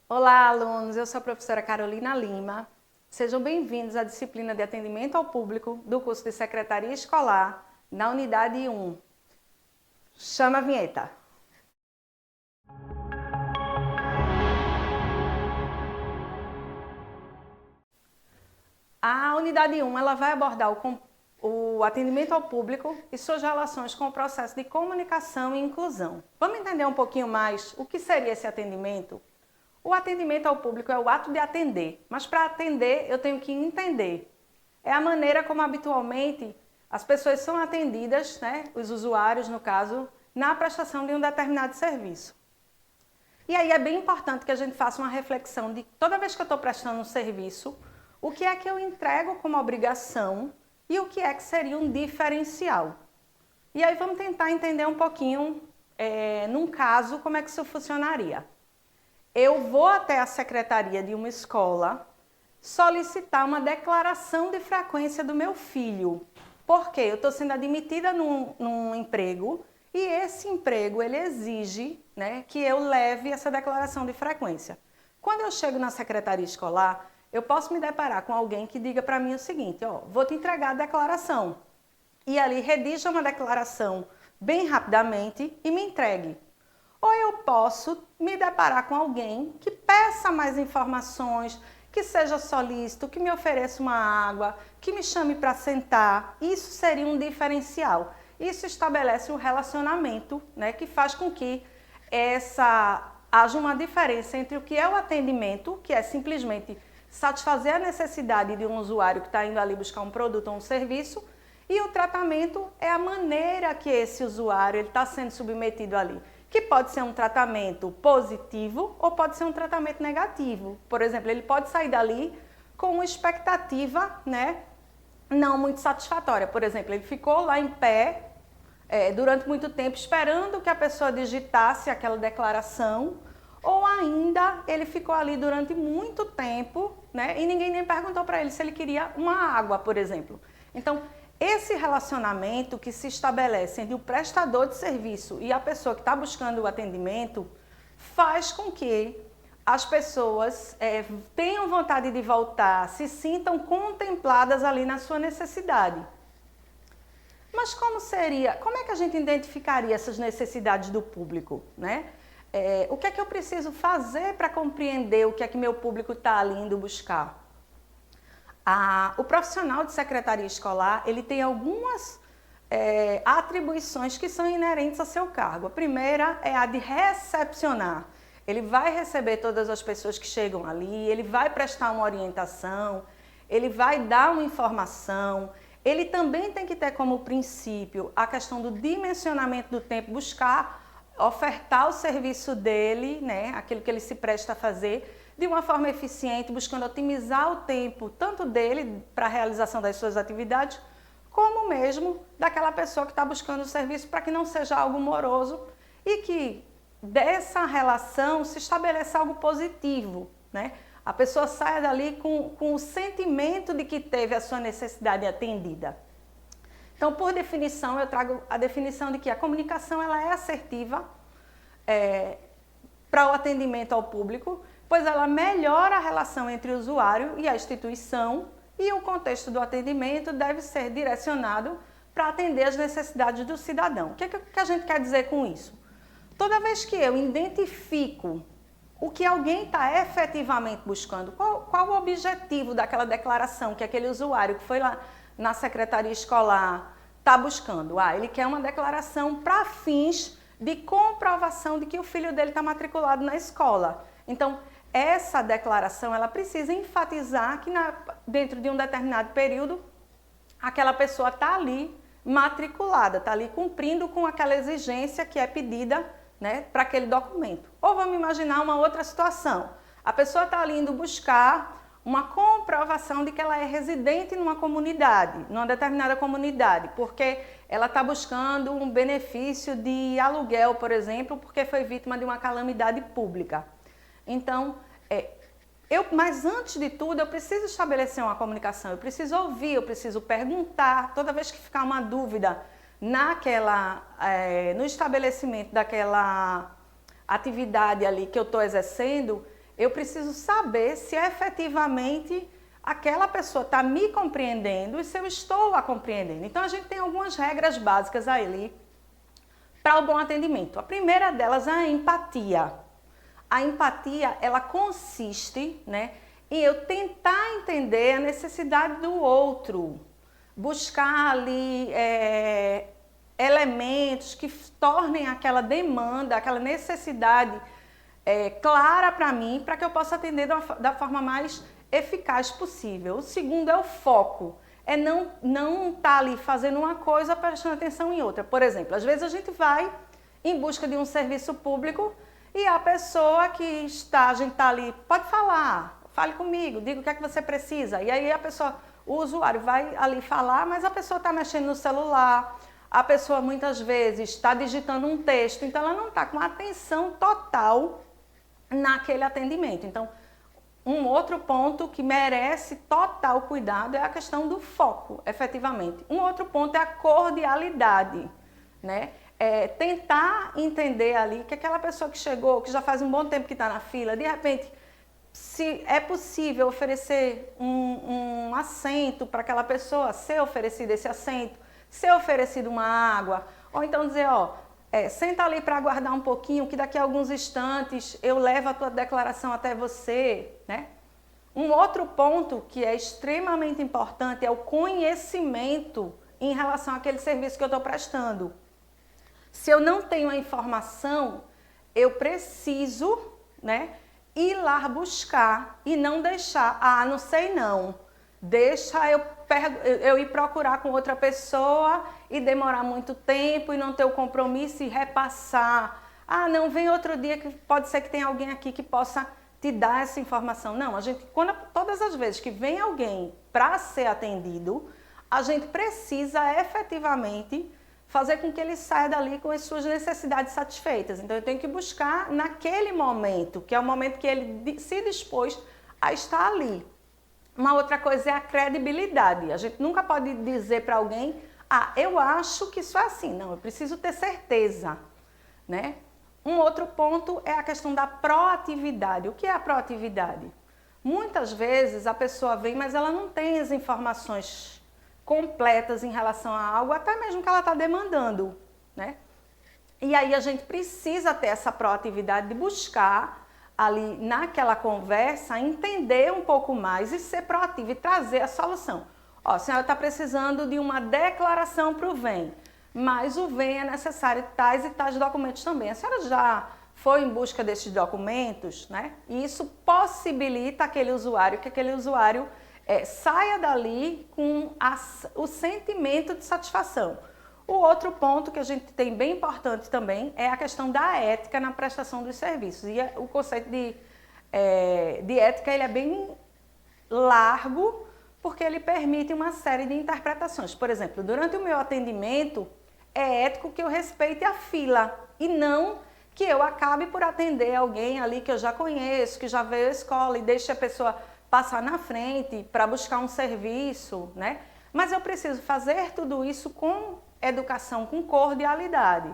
Olá, alunos! Eu sou a professora Carolina Lima. Sejam bem-vindos à disciplina de Atendimento ao Público do curso de Secretaria Escolar na Unidade 1. Chama a vinheta! A Unidade 1 ela vai abordar o atendimento ao público e suas relações com o processo de comunicação e inclusão. Vamos entender um pouquinho mais o que seria esse atendimento? O atendimento ao público é o ato de atender, mas para atender eu tenho que entender. É a maneira como habitualmente as pessoas são atendidas, né, os usuários no caso, na prestação de um determinado serviço. E aí é bem importante que a gente faça uma reflexão de toda vez que eu estou prestando um serviço, o que é que eu entrego como obrigação e o que é que seria um diferencial. E aí vamos tentar entender um pouquinho, num caso, como é que isso funcionaria. Eu vou até a secretaria de uma escola solicitar uma declaração de frequência do meu filho. Porque eu estou sendo admitida num emprego e esse emprego ele exige, né, que eu leve essa declaração de frequência. Quando eu chego na secretaria escolar, eu posso me deparar com alguém que diga para mim o seguinte, ó, vou te entregar a declaração. E ali redija uma declaração bem rapidamente e me entregue. Ou eu posso me deparar com alguém que peça mais informações, que seja solícito, que me ofereça uma água, que me chame para sentar. Isso seria um diferencial. Isso estabelece um relacionamento, né, que faz com que haja uma diferença entre o que é o atendimento, que é simplesmente satisfazer a necessidade de um usuário que está indo ali buscar um produto ou um serviço, e o tratamento é a maneira que esse usuário está sendo submetido ali. Que pode ser um tratamento positivo ou pode ser um tratamento negativo. Por exemplo, ele pode sair dali com uma expectativa, né, não muito satisfatória. Por exemplo, ele ficou lá em pé durante muito tempo esperando que a pessoa digitasse aquela declaração, ou ainda ele ficou ali durante muito tempo, né, e ninguém nem perguntou para ele se ele queria uma água, por exemplo. Então, esse relacionamento que se estabelece entre o prestador de serviço e a pessoa que está buscando o atendimento faz com que as pessoas tenham vontade de voltar, se sintam contempladas ali na sua necessidade. Mas como é que a gente identificaria essas necessidades do público, né? O que é que eu preciso fazer para compreender o que é que meu público está ali indo buscar? O profissional de secretaria escolar, ele tem algumas atribuições que são inerentes ao seu cargo. A primeira é a de recepcionar. Ele vai receber todas as pessoas que chegam ali, ele vai prestar uma orientação, ele vai dar uma informação. Ele também tem que ter como princípio a questão do dimensionamento do tempo, buscar ofertar o serviço dele, né, aquilo que ele se presta a fazer, de uma forma eficiente, buscando otimizar o tempo, tanto dele para a realização das suas atividades, como mesmo daquela pessoa que está buscando o serviço, para que não seja algo moroso e que dessa relação se estabeleça algo positivo, né? A pessoa saia dali com o sentimento de que teve a sua necessidade atendida. Então, por definição, eu trago a definição de que a comunicação ela é assertiva para o atendimento ao público, pois ela melhora a relação entre o usuário e a instituição e o contexto do atendimento deve ser direcionado para atender as necessidades do cidadão. O que a gente quer dizer com isso? Toda vez que eu identifico o que alguém está efetivamente buscando, qual o objetivo daquela declaração que aquele usuário que foi lá na secretaria escolar está buscando? Ele quer uma declaração para fins de comprovação de que o filho dele está matriculado na escola. Então, essa declaração ela precisa enfatizar que dentro de um determinado período aquela pessoa está ali matriculada, está ali cumprindo com aquela exigência que é pedida, né, para aquele documento. Ou vamos imaginar uma outra situação. A pessoa está ali indo buscar uma comprovação de que ela é residente numa comunidade, numa determinada comunidade, porque ela está buscando um benefício de aluguel, por exemplo, porque foi vítima de uma calamidade pública. Então, Mas antes de tudo, eu preciso estabelecer uma comunicação, eu preciso ouvir, eu preciso perguntar. Toda vez que ficar uma dúvida no estabelecimento daquela atividade ali que eu estou exercendo, eu preciso saber se efetivamente aquela pessoa está me compreendendo e se eu estou a compreendendo. Então, a gente tem algumas regras básicas ali para o bom atendimento. A primeira delas é a empatia. A empatia, ela consiste, né, em eu tentar entender a necessidade do outro, buscar ali elementos que tornem aquela demanda, aquela necessidade clara para mim, para que eu possa atender da forma mais eficaz possível. O segundo é o foco, é não estar ali fazendo uma coisa, prestando atenção em outra. Por exemplo, às vezes a gente vai em busca de um serviço público e a pessoa a gente está ali, pode falar, fale comigo, diga o que é que você precisa. E aí o usuário vai ali falar, mas a pessoa está mexendo no celular, a pessoa muitas vezes está digitando um texto, então ela não está com atenção total naquele atendimento. Então, um outro ponto que merece total cuidado é a questão do foco, efetivamente. Um outro ponto é a cordialidade, né? Tentar entender ali que aquela pessoa que chegou, que já faz um bom tempo que está na fila, de repente, se é possível oferecer um assento para aquela pessoa, ser oferecido esse assento, ser oferecido uma água, ou então dizer, senta ali para aguardar um pouquinho, que daqui a alguns instantes eu levo a tua declaração até você, né? Um outro ponto que é extremamente importante é o conhecimento em relação àquele serviço que eu estou prestando. Se eu não tenho a informação, eu preciso, né, ir lá buscar e não deixar, não sei não, deixa eu ir procurar com outra pessoa e demorar muito tempo e não ter o compromisso e repassar. Não, vem outro dia que pode ser que tenha alguém aqui que possa te dar essa informação. Não, todas as vezes que vem alguém para ser atendido, a gente precisa efetivamente fazer com que ele saia dali com as suas necessidades satisfeitas. Então, eu tenho que buscar naquele momento, que é o momento que ele se dispôs a estar ali. Uma outra coisa é a credibilidade. A gente nunca pode dizer para alguém, eu acho que isso é assim. Não, eu preciso ter certeza, né? Um outro ponto é a questão da proatividade. O que é a proatividade? Muitas vezes a pessoa vem, mas ela não tem as informações completas em relação a algo, até mesmo que ela está demandando, né? E aí a gente precisa ter essa proatividade de buscar ali naquela conversa, entender um pouco mais e ser proativo e trazer a solução. A senhora está precisando de uma declaração para o VEM, mas o VEM é necessário tais e tais documentos também. A senhora já foi em busca desses documentos, né? E isso possibilita que aquele usuário saia dali com o sentimento de satisfação. O outro ponto que a gente tem bem importante também é a questão da ética na prestação dos serviços. E o conceito de ética ele é bem largo, porque ele permite uma série de interpretações. Por exemplo, durante o meu atendimento, é ético que eu respeite a fila e não que eu acabe por atender alguém ali que eu já conheço, que já veio à escola e deixe a pessoa passar na frente para buscar um serviço, né? Mas eu preciso fazer tudo isso com educação, com cordialidade.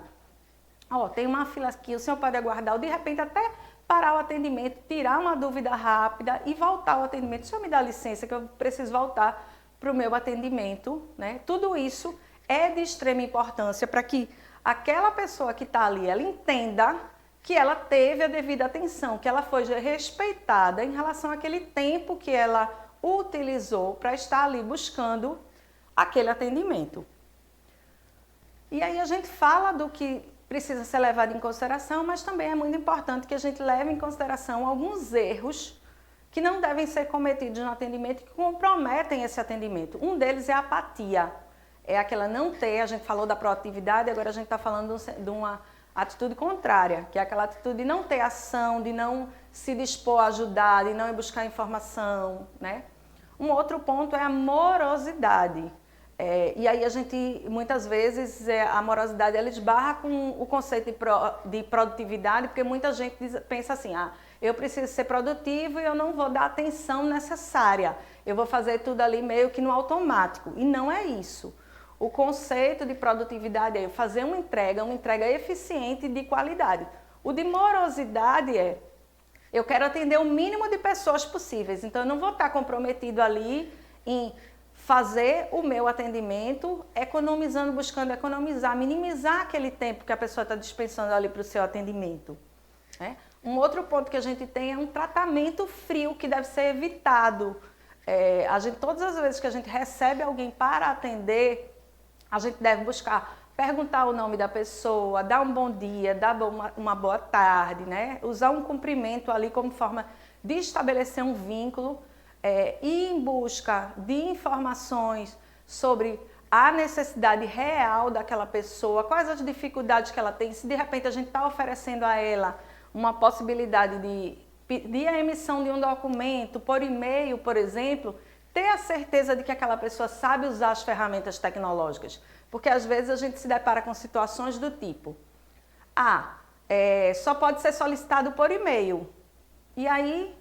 Tem uma fila aqui, o senhor pode aguardar, ou de repente até parar o atendimento, tirar uma dúvida rápida e voltar ao atendimento. O senhor me dá licença que eu preciso voltar para o meu atendimento, né? Tudo isso é de extrema importância para que aquela pessoa que está ali, ela entenda que ela teve a devida atenção, que ela foi respeitada em relação àquele tempo que ela utilizou para estar ali buscando aquele atendimento. E aí a gente fala do que precisa ser levado em consideração, mas também é muito importante que a gente leve em consideração alguns erros que não devem ser cometidos no atendimento e que comprometem esse atendimento. Um deles é a apatia, é aquela não ter, a gente falou da proatividade, agora a gente está falando de uma atitude contrária, que é aquela atitude de não ter ação, de não se dispor a ajudar, de não ir buscar informação, né? Um outro ponto é a morosidade. E aí a gente, muitas vezes, a morosidade ela esbarra com o conceito de produtividade, porque muita gente pensa assim, eu preciso ser produtivo e eu não vou dar a atenção necessária. Eu vou fazer tudo ali meio que no automático. E não é isso. O conceito de produtividade é fazer uma entrega eficiente e de qualidade. O de morosidade é, eu quero atender o mínimo de pessoas possíveis, então eu não vou estar comprometido ali em fazer o meu atendimento, economizando, buscando economizar, minimizar aquele tempo que a pessoa está dispensando ali para o seu atendimento. Né? Um outro ponto que a gente tem é um tratamento frio que deve ser evitado. Todas as vezes que a gente recebe alguém para atender, a gente deve buscar perguntar o nome da pessoa, dar um bom dia, dar uma boa tarde, né? Usar um cumprimento ali como forma de estabelecer um vínculo, ir em busca de informações sobre a necessidade real daquela pessoa, quais as dificuldades que ela tem, se de repente a gente está oferecendo a ela uma possibilidade de a emissão de um documento por e-mail, por exemplo, ter a certeza de que aquela pessoa sabe usar as ferramentas tecnológicas. Porque às vezes a gente se depara com situações do tipo, só pode ser solicitado por e-mail. E aí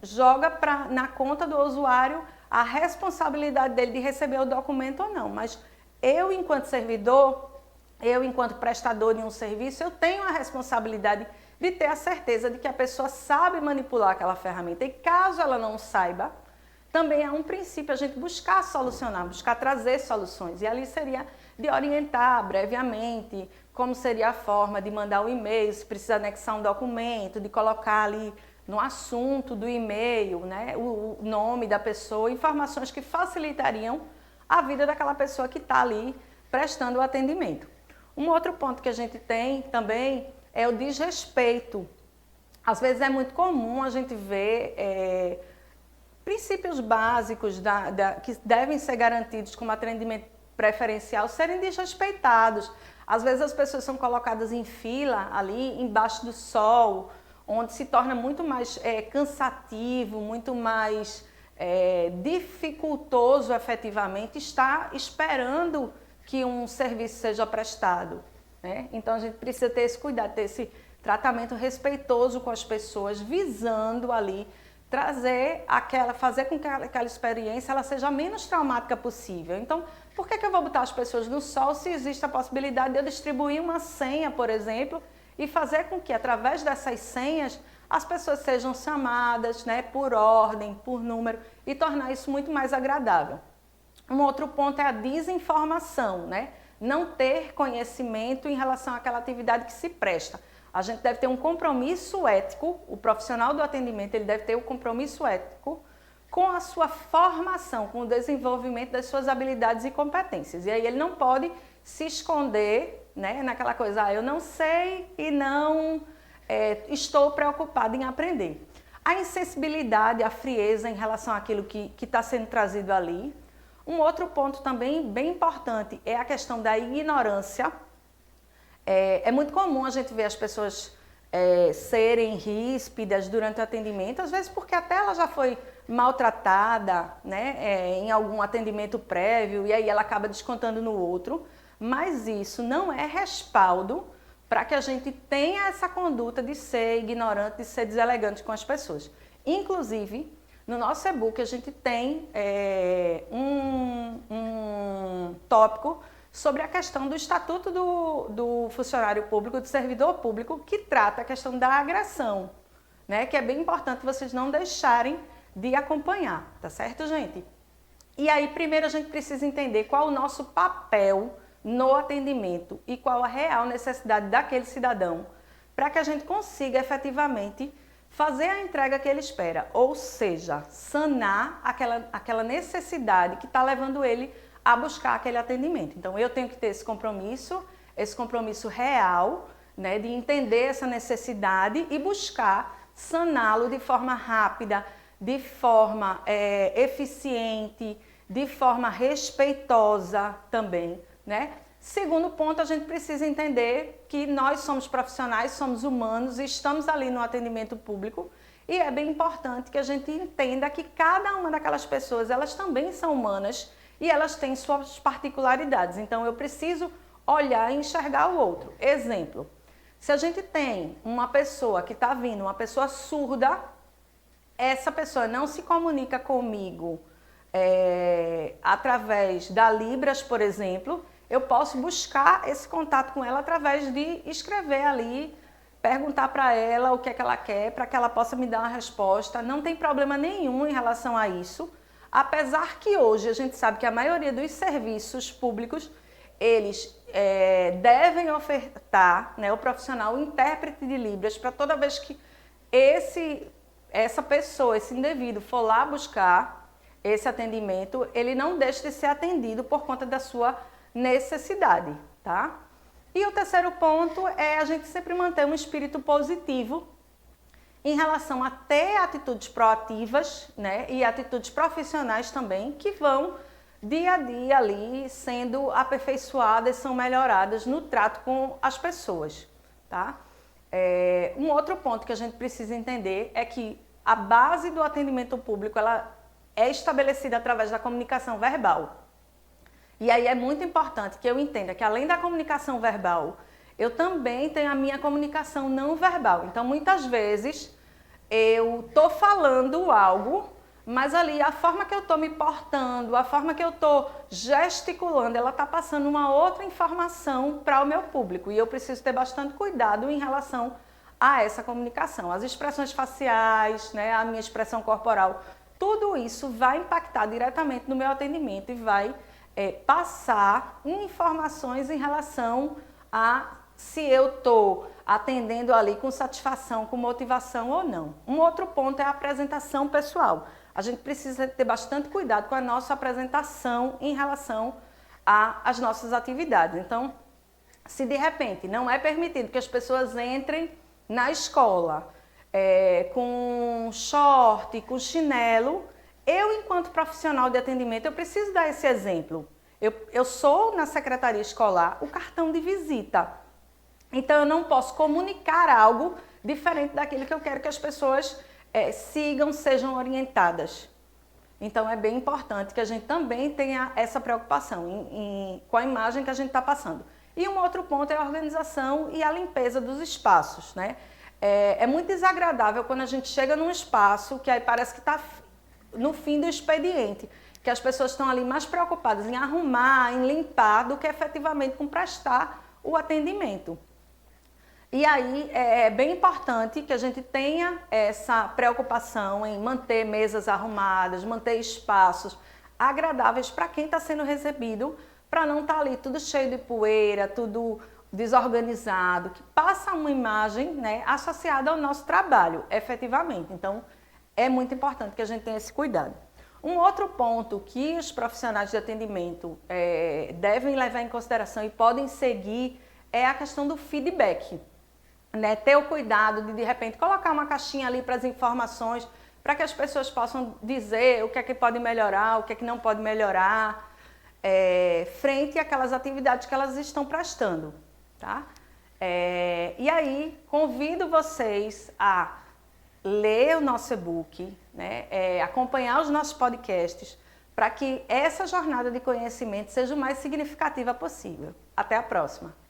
joga na conta do usuário a responsabilidade dele de receber o documento ou não. Mas eu, enquanto servidor, eu, enquanto prestador de um serviço, eu tenho a responsabilidade de ter a certeza de que a pessoa sabe manipular aquela ferramenta. E caso ela não saiba, também é um princípio a gente buscar solucionar, buscar trazer soluções. E ali seria de orientar brevemente como seria a forma de mandar o e-mail, se precisa anexar um documento, de colocar ali no assunto do e-mail, né, o nome da pessoa, informações que facilitariam a vida daquela pessoa que está ali prestando o atendimento. Um outro ponto que a gente tem também é o desrespeito. Às vezes é muito comum a gente ver princípios básicos que devem ser garantidos como atendimento preferencial serem desrespeitados. Às vezes as pessoas são colocadas em fila ali embaixo do sol, onde se torna muito mais cansativo, muito mais dificultoso efetivamente estar esperando que um serviço seja prestado. Né? Então a gente precisa ter esse cuidado, ter esse tratamento respeitoso com as pessoas, visando ali fazer com que aquela experiência ela seja a menos traumática possível. Então, por que eu vou botar as pessoas no sol se existe a possibilidade de eu distribuir uma senha, por exemplo, e fazer com que, através dessas senhas, as pessoas sejam chamadas, né, por ordem, por número, e tornar isso muito mais agradável. Um outro ponto é a desinformação, né? Não ter conhecimento em relação àquela atividade que se presta. A gente deve ter um compromisso ético, o profissional do atendimento ele deve ter um compromisso ético com a sua formação, com o desenvolvimento das suas habilidades e competências. E aí ele não pode se esconder, né, naquela coisa, eu não sei e não estou preocupado em aprender. A insensibilidade, a frieza em relação àquilo que está sendo trazido ali. Um outro ponto também bem importante é a questão da ignorância. É muito comum a gente ver as pessoas serem ríspidas durante o atendimento, às vezes porque até ela já foi maltratada, né, em algum atendimento prévio e aí ela acaba descontando no outro, mas isso não é respaldo para que a gente tenha essa conduta de ser ignorante, de ser deselegante com as pessoas. Inclusive, no nosso e-book a gente tem um tópico sobre a questão do Estatuto do Funcionário Público, do Servidor Público, que trata a questão da agressão, né? Que é bem importante vocês não deixarem de acompanhar, tá certo, gente? E aí, primeiro a gente precisa entender qual o nosso papel no atendimento e qual a real necessidade daquele cidadão, para que a gente consiga efetivamente fazer a entrega que ele espera, ou seja, sanar aquela necessidade que está levando ele a buscar aquele atendimento. Então, eu tenho que ter esse compromisso real, né, de entender essa necessidade e buscar saná-lo de forma rápida, de forma eficiente, de forma respeitosa também, né? Segundo ponto, a gente precisa entender que nós somos profissionais, somos humanos e estamos ali no atendimento público e é bem importante que a gente entenda que cada uma daquelas pessoas, elas também são humanas e elas têm suas particularidades. Então, eu preciso olhar e enxergar o outro. Exemplo, Se a gente tem uma pessoa que está vindo, uma pessoa surda, essa pessoa não se comunica comigo através da Libras, por exemplo, eu posso buscar esse contato com ela através de escrever ali, perguntar para ela o que é que ela quer, para que ela possa me dar uma resposta. Não tem problema nenhum em relação a isso, apesar que hoje a gente sabe que a maioria dos serviços públicos, eles devem ofertar, né, o profissional, o intérprete de Libras, para toda vez que essa pessoa, esse indivíduo for lá buscar esse atendimento, ele não deixa de ser atendido por conta da sua necessidade, tá? E o terceiro ponto é a gente sempre manter um espírito positivo em relação a ter atitudes proativas, né, e atitudes profissionais também, que vão dia a dia ali sendo aperfeiçoadas, são melhoradas no trato com as pessoas, tá? Um outro ponto que a gente precisa entender é que a base do atendimento público, ela é estabelecida através da comunicação verbal. E aí é muito importante que eu entenda que além da comunicação verbal, eu também tenho a minha comunicação não verbal. Então, muitas vezes, eu estou falando algo, mas ali a forma que eu estou me portando, a forma que eu estou gesticulando, ela está passando uma outra informação para o meu público. E eu preciso ter bastante cuidado em relação a essa comunicação. As expressões faciais, né, a minha expressão corporal, tudo isso vai impactar diretamente no meu atendimento e vai passar informações em relação a se eu estou atendendo ali com satisfação, com motivação ou não. Um outro ponto é a apresentação pessoal. A gente precisa ter bastante cuidado com a nossa apresentação em relação às nossas atividades. Então, se de repente não é permitido que as pessoas entrem na escola com short, com chinelo, eu, enquanto profissional de atendimento, eu preciso dar esse exemplo. Eu sou, na secretaria escolar, o cartão de visita. Então, eu não posso comunicar algo diferente daquilo que eu quero que as pessoas sigam, sejam orientadas. Então, é bem importante que a gente também tenha essa preocupação com a imagem que a gente está passando. E um outro ponto é a organização e a limpeza dos espaços, né? É muito desagradável quando a gente chega num espaço que aí parece que está no fim do expediente, que as pessoas estão ali mais preocupadas em arrumar, em limpar, do que efetivamente com prestar o atendimento. E aí é bem importante que a gente tenha essa preocupação em manter mesas arrumadas, manter espaços agradáveis para quem está sendo recebido, para não estar ali tudo cheio de poeira, tudo desorganizado, que passa uma imagem, né, associada ao nosso trabalho, efetivamente. Então, é muito importante que a gente tenha esse cuidado. Um outro ponto que os profissionais de atendimento devem levar em consideração e podem seguir é a questão do feedback. Né? Ter o cuidado de repente, colocar uma caixinha ali para as informações, para que as pessoas possam dizer o que é que pode melhorar, o que é que não pode melhorar, frente àquelas atividades que elas estão prestando. Tá? E aí, convido vocês a ler o nosso e-book, né? Acompanhar os nossos podcasts, para que essa jornada de conhecimento seja o mais significativa possível. Até a próxima!